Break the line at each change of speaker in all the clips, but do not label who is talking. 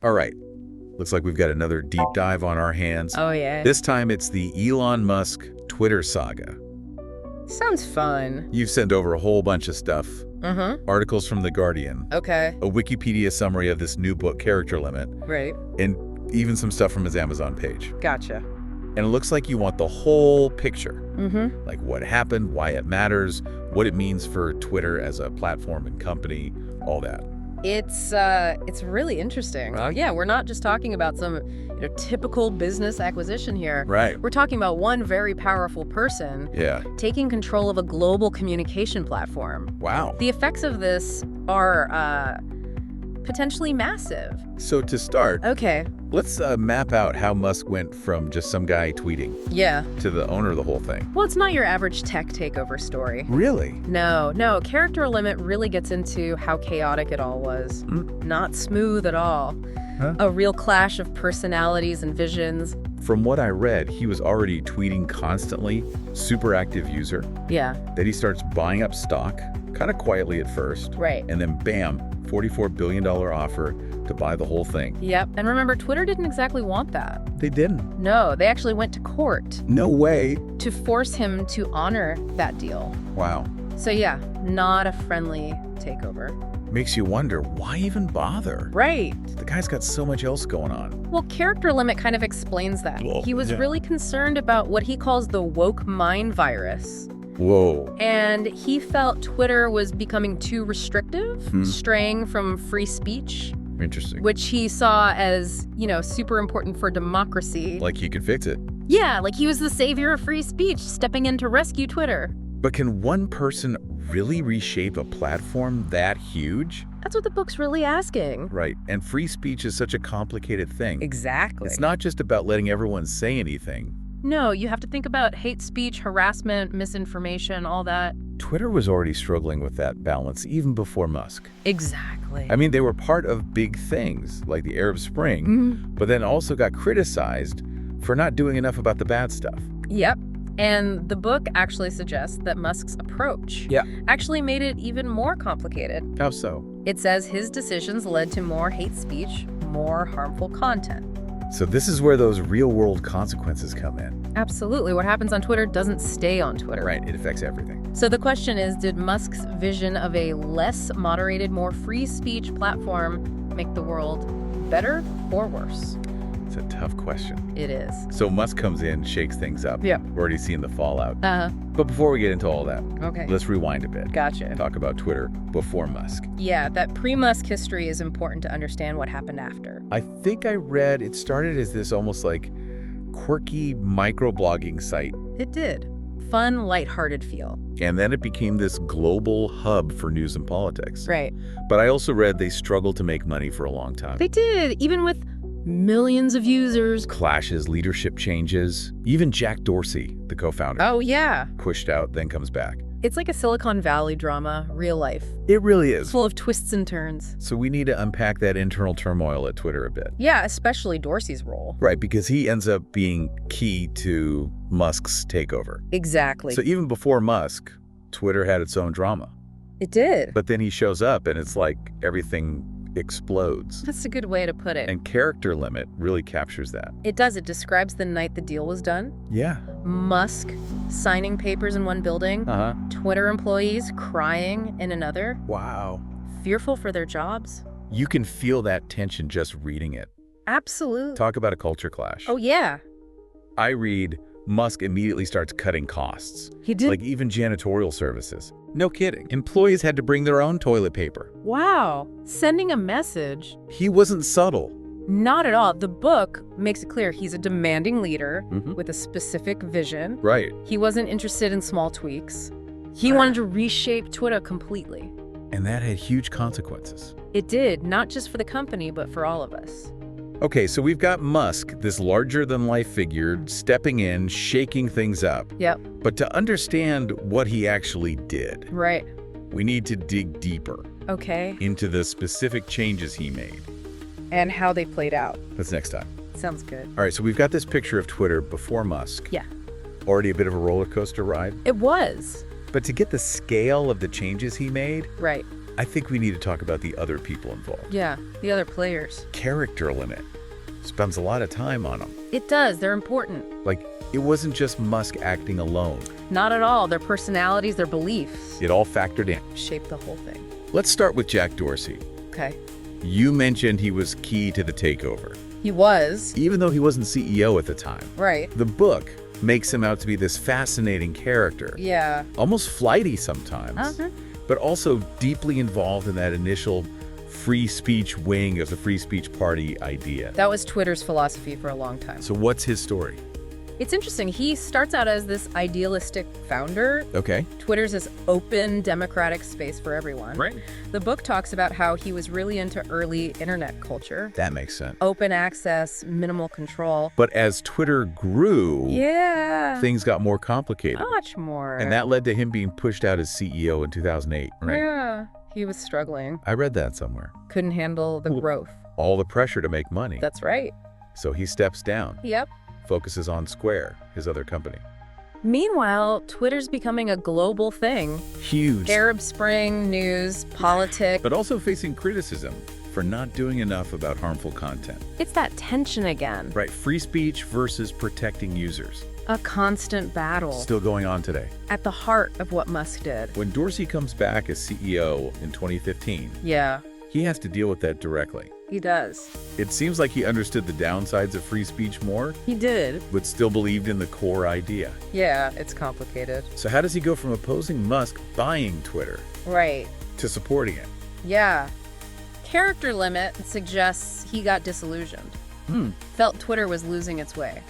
All right. Looks like we've got another deep dive on our hands.
Oh, yeah.
This time it's the Elon Musk Twitter saga.
Sounds fun.
You've sent over a whole bunch of stuff. Articles from The Guardian.
Okay.
A Wikipedia summary of this new book, Character Limit.
Right.
And even some stuff from his Amazon page.
Gotcha.
And it looks like you want the whole picture. Like what happened, why it matters, what it means for Twitter as a platform and company, all that.
It's really interesting. Yeah, we're not just talking about some typical business acquisition here.
Right.
We're talking about one very powerful person taking control of a global communication platform.
Wow.
The effects of this are potentially massive.
So to start,
Okay.
let's map out how Musk went from just some guy tweeting
Yeah.
to the owner of the whole thing.
Well, it's not your average tech takeover story.
Really?
No. Character Limit really gets into how chaotic it all was. Not smooth at all.
Huh?
A real clash of personalities and visions.
From what I read, he was already tweeting constantly, super active user.
Yeah,
Then he starts buying up stock, kind of quietly at first.
right.
And then bam, $44 billion offer to buy the whole thing.
Yep. And remember, Twitter didn't exactly want that.
They didn't.
No, they actually went to court
No way.
to force him to honor that deal.
Wow.
So yeah, not a friendly takeover.
Makes you wonder, why even bother?
Right.
The guy's got so much else going on.
Well, Character Limit kind of explains that.
Well,
He was
yeah.
really concerned about what he calls the woke mind virus.
Whoa.
And he felt Twitter was becoming too restrictive, straying from free speech,
Interesting.
which he saw as, super important for democracy.
Like he could fix it.
Yeah, like he was the savior of free speech, stepping in to rescue Twitter.
But can one person really reshape a platform that huge?
That's what the book's really asking.
Right. And free speech is such a complicated thing.
Exactly.
It's not just about letting everyone say anything.
No, you have to think about hate speech, harassment, misinformation, all that.
Twitter was already struggling with that balance even before Musk.
Exactly.
I mean, they were part of big things like the Arab Spring, but then also got criticized for not doing enough about the bad stuff.
Yep. And the book actually suggests that Musk's approach actually made it even more complicated.
How so?
It says his decisions led to more hate speech, more harmful content.
So this is where those real-world consequences come in.
Absolutely. What happens on Twitter doesn't stay on Twitter.
Right, it affects everything.
So the question is, did Musk's vision of a less moderated, more free speech platform make the world better or worse?
It's a tough question.
It is.
So Musk comes in, shakes things up.
Yep.
We're already seeing the fallout.
But
But before we get into all that,
okay.
let's rewind a bit.
Gotcha.
Talk about Twitter before Musk.
Yeah, that pre-Musk history is important to understand what happened after.
I think I read it started as this almost like quirky microblogging site.
It did. Fun, lighthearted feel.
And then it became this global hub for news and politics.
Right.
But I also read they struggled to make money for a long time.
They did, even with millions of users.
Clashes, leadership changes. Even Jack Dorsey, the co-founder,
Oh, yeah.
pushed out, then comes back.
It's like a Silicon Valley drama, real life.
It really is.
Full of twists and turns.
So we need to unpack that internal turmoil at Twitter a bit.
Yeah, especially Dorsey's role.
Right, because he ends up being key to Musk's takeover.
Exactly.
So even before Musk, Twitter had its own drama.
It did.
But then he shows up and it's like everything explodes.
That's a good way to put it.
And Character Limit really captures that.
It does. It describes the night the deal was done.
Yeah.
Musk signing papers in one building.
Uh-huh.
Twitter employees crying in another.
Wow.
Fearful for their jobs.
You can feel that tension just reading it.
Absolutely.
Talk about a culture clash.
Oh, yeah.
I read Musk immediately starts cutting costs,
He did.
like even janitorial services. No kidding. Employees had to bring their own toilet paper.
Wow. Sending a message.
He wasn't subtle.
Not at all. The book makes it clear he's a demanding leader
Mhm.
with a specific vision.
Right.
He wasn't interested in small tweaks. He wanted to reshape Twitter completely.
And that had huge consequences.
It did, not just for the company, but for all of us.
Okay, so we've got Musk, this larger-than-life figure, stepping in, shaking things up.
Yep.
But to understand what he actually did,
Right.
we need to dig deeper
Okay.
into the specific changes he made.
And how they played out.
That's next time.
Sounds good.
All right, so we've got this picture of Twitter before Musk.
Yeah.
Already a bit of a roller coaster ride.
It was.
But to get the scale of the changes he made,
Right.
I think we need to talk about the other people involved.
Yeah, the other players.
Character limit. Spends a lot of time on them.
It does. They're important.
Like, it wasn't just Musk acting alone.
Not at all. Their personalities, their beliefs.
It all factored in.
Shape the whole thing.
Let's start with Jack Dorsey.
Okay.
You mentioned he was key to the takeover.
He was.
Even though he wasn't CEO at the time.
Right.
The book makes him out to be this fascinating character.
Yeah.
Almost flighty sometimes. But also deeply involved in that initial free speech wing of the free speech party idea.
That was Twitter's philosophy for a long time.
So what's his story?
It's interesting. He starts out as this idealistic founder.
Okay.
Twitter's this open, democratic space for everyone.
Right.
The book talks about how he was really into early internet culture.
That makes sense.
Open access, minimal control.
But as Twitter grew, things got more complicated.
Much more.
And that led to him being pushed out as CEO in 2008, right?
Yeah. He was struggling.
I read that somewhere.
Couldn't handle the growth.
All the pressure to make money.
That's right.
So he steps down.
Yep.
Focuses on Square, his other company.
Meanwhile, Twitter's becoming a global thing.
Huge.
Arab Spring, news, politics.
But also facing criticism for not doing enough about harmful content.
It's that tension again.
Right, free speech versus protecting users.
A constant battle.
Still going on today.
At the heart of what Musk did.
When Dorsey comes back as CEO in 2015,
Yeah,
he has to deal with that directly.
he does.
It seems like he understood the downsides of free speech more,
He did.
but still believed in the core idea.
Yeah, it's complicated.
So how does he go from opposing Musk buying Twitter
Right.
to supporting it?
Yeah. Character limit suggests he got disillusioned. Felt Twitter was losing its way.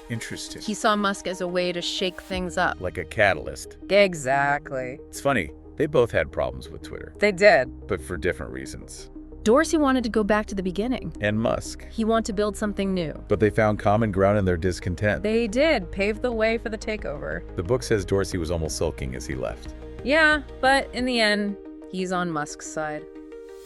Interesting.
He saw Musk as a way to shake things up.
Like a catalyst.
Exactly.
It's funny, they both had problems with Twitter,
They did.
but for different reasons.
Dorsey wanted to go back to the beginning.
And Musk.
He wanted to build something new.
But they found common ground in their discontent.
They did pave the way for the takeover.
The book says Dorsey was almost sulking as he left.
Yeah, but in the end, he's on Musk's side.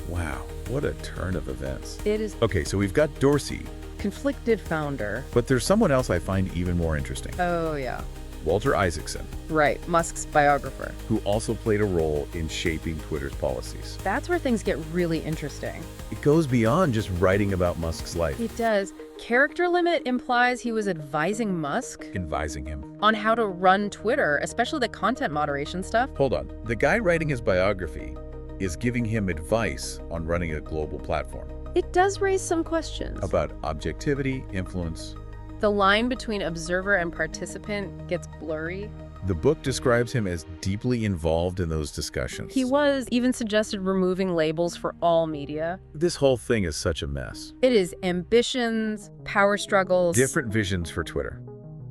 Wow, what a turn of events.
It is
Okay, so we've got Dorsey,
conflicted founder.
but there's someone else I find even more interesting.
Oh, yeah.
Walter Isaacson,
Right, Musk's biographer.
who also played a role in shaping Twitter's policies.
That's where things get really interesting.
It goes beyond just writing about Musk's life,
It does. Character limit implies he was advising Musk
advising him.
on how to run Twitter, especially the content moderation stuff.
Hold on, the guy writing his biography is giving him advice on running a global platform
It does raise some questions.
about objectivity, influence.
The line between observer and participant gets blurry.
The book describes him as deeply involved in those discussions.
He was even suggested removing labels for all media.
This whole thing is such a mess.
It is ambitions, power struggles.
Different visions for Twitter.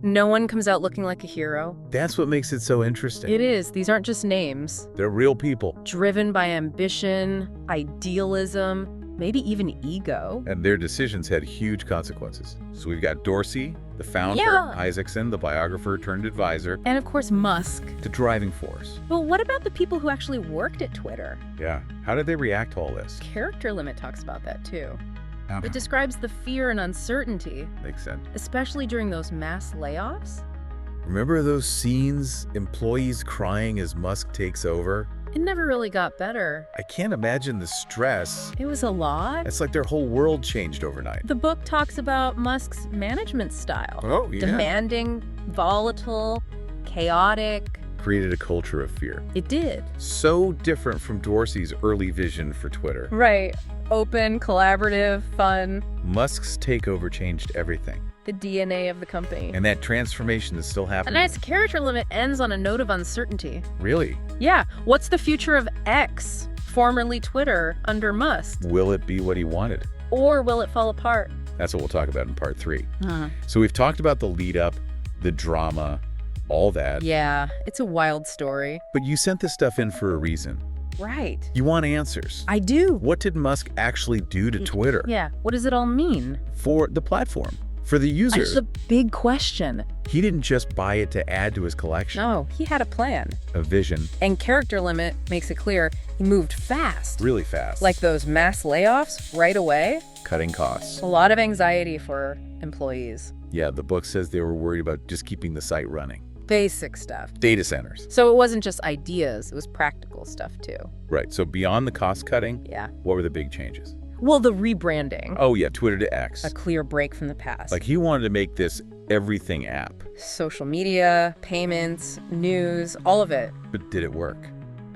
No one comes out looking like a hero.
That's what makes it so interesting.
It is. These aren't just names.
They're real people.
Driven by ambition, idealism, maybe even ego.
And their decisions had huge consequences. So we've got Dorsey, the founder,
Yeah.
Isaacson, the biographer turned advisor,
And of course, Musk.
the driving force.
But what about the people who actually worked at Twitter?
Yeah. How did they react to all this?
Character limit talks about that too.
Uh-huh.
It describes the fear and uncertainty,
Makes sense.
especially during those mass layoffs.
Remember those scenes, employees crying as Musk takes over?
It never really got better.
I can't imagine the stress.
It was a lot.
It's like their whole world changed overnight.
The book talks about Musk's management style.
Oh, yeah.
Demanding, volatile, chaotic.
Created a culture of fear.
It did.
So different from Dorsey's early vision for Twitter.
Right. Open, collaborative, fun.
Musk's takeover changed everything.
The DNA of the company.
And that transformation is still
A
happening.
nice character limit ends on a note of uncertainty.
Really?
Yeah, what's the future of X, formerly Twitter, under Musk?
Will it be what he wanted?
Or will it fall apart?
That's what we'll talk about in part 3. So we've talked about the lead up, the drama, all that.
Yeah, it's a wild story.
But you sent this stuff in for a reason.
Right.
You want answers.
I do.
What did Musk actually do to Twitter?
Yeah, what does it all mean?
For the platform, for the users.
That's the big question.
He didn't just buy it to add to his collection.
No, he had a plan.
A vision.
And character limit makes it clear he moved fast.
Really fast.
Like those mass layoffs right away.
cutting costs.
A lot of anxiety for employees.
Yeah, the book says they were worried about just keeping the site running.
Basic stuff.
Data centers.
So it wasn't just ideas, it was practical stuff too.
Right. So beyond the cost cutting,
Yeah.
what were the big changes?
Well, the rebranding.
Oh, yeah, Twitter to X.
A clear break from the past.
Like he wanted to make this everything app.
Social media, payments, news, all of it.
But did it work?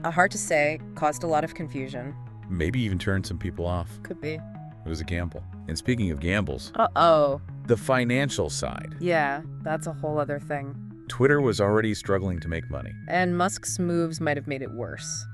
Hard to say, caused a lot of confusion.
Maybe even turned some people off.
Could be.
It was a gamble. And speaking of gambles,
Uh-oh.
the financial side.
Yeah, that's a whole other thing.
Twitter was already struggling to make money.
And Musk's moves might have made it worse.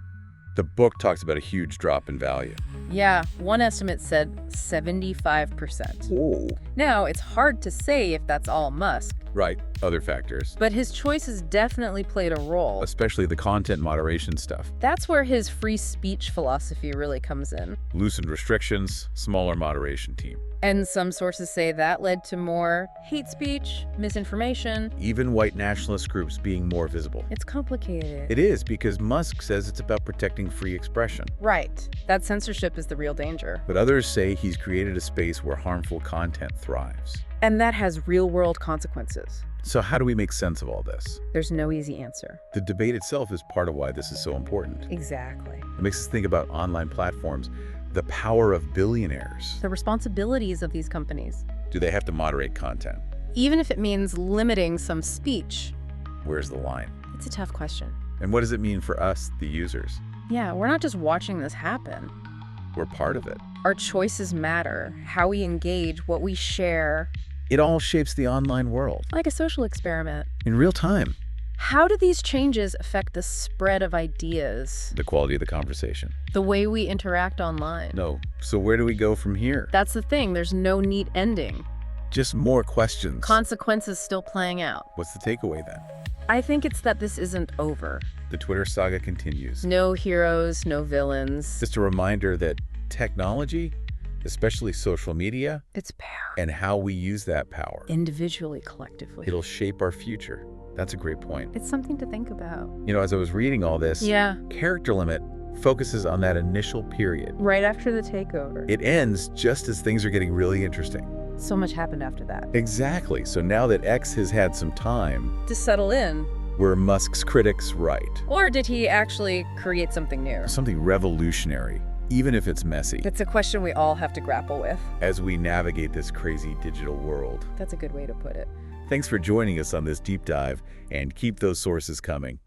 The book talks about a huge drop in value.
Yeah, one estimate said 75%.
Oh.
Now, it's hard to say if that's all Musk,
Right, other factors.
but his choices definitely played a role.
Especially the content moderation stuff.
That's where his free speech philosophy really comes in.
Loosened restrictions, smaller moderation team.
And some sources say that led to more hate speech, misinformation.
Even white nationalist groups being more visible.
It's complicated.
It is, because Musk says it's about protecting free expression.
Right. That censorship is the real danger.
But others say he's created a space where harmful content thrives.
And that has real-world consequences.
So how do we make sense of all this?
There's no easy answer.
The debate itself is part of why this is so important.
Exactly.
It makes us think about online platforms, the power of billionaires.
The responsibilities of these companies.
Do they have to moderate content?
Even if it means limiting some speech.
Where's the line?
It's a tough question.
And what does it mean for us, the users?
Yeah, we're not just watching this happen.
We're part of it.
Our choices matter, how we engage, what we share.
It all shapes the online world.
Like a social experiment.
In real time.
How do these changes affect the spread of ideas?
The quality of the conversation.
The way we interact online?
No. So where do we go from here?
That's the thing, there's no neat ending.
Just more questions.
Consequences still playing out.
What's the takeaway then?
I think it's that this isn't over.
The Twitter saga continues.
No heroes, no villains.
Just a reminder that technology, especially social media,
It's power.
and how we use that power,
Individually, collectively.
it'll shape our future. That's a great point.
It's something to think about.
You know, as I was reading all this,
Yeah.
character limit focuses on that initial period.
Right after the takeover.
It ends just as things are getting really interesting.
So much happened after that.
Exactly. So now that X has had some time,
To settle in.
were Musk's critics right?
Or did he actually create something new?
Something revolutionary, even if it's messy,
That's a question we all have to grapple with.
as we navigate this crazy digital world.
That's a good way to put it.
Thanks for joining us on this deep dive, and keep those sources coming.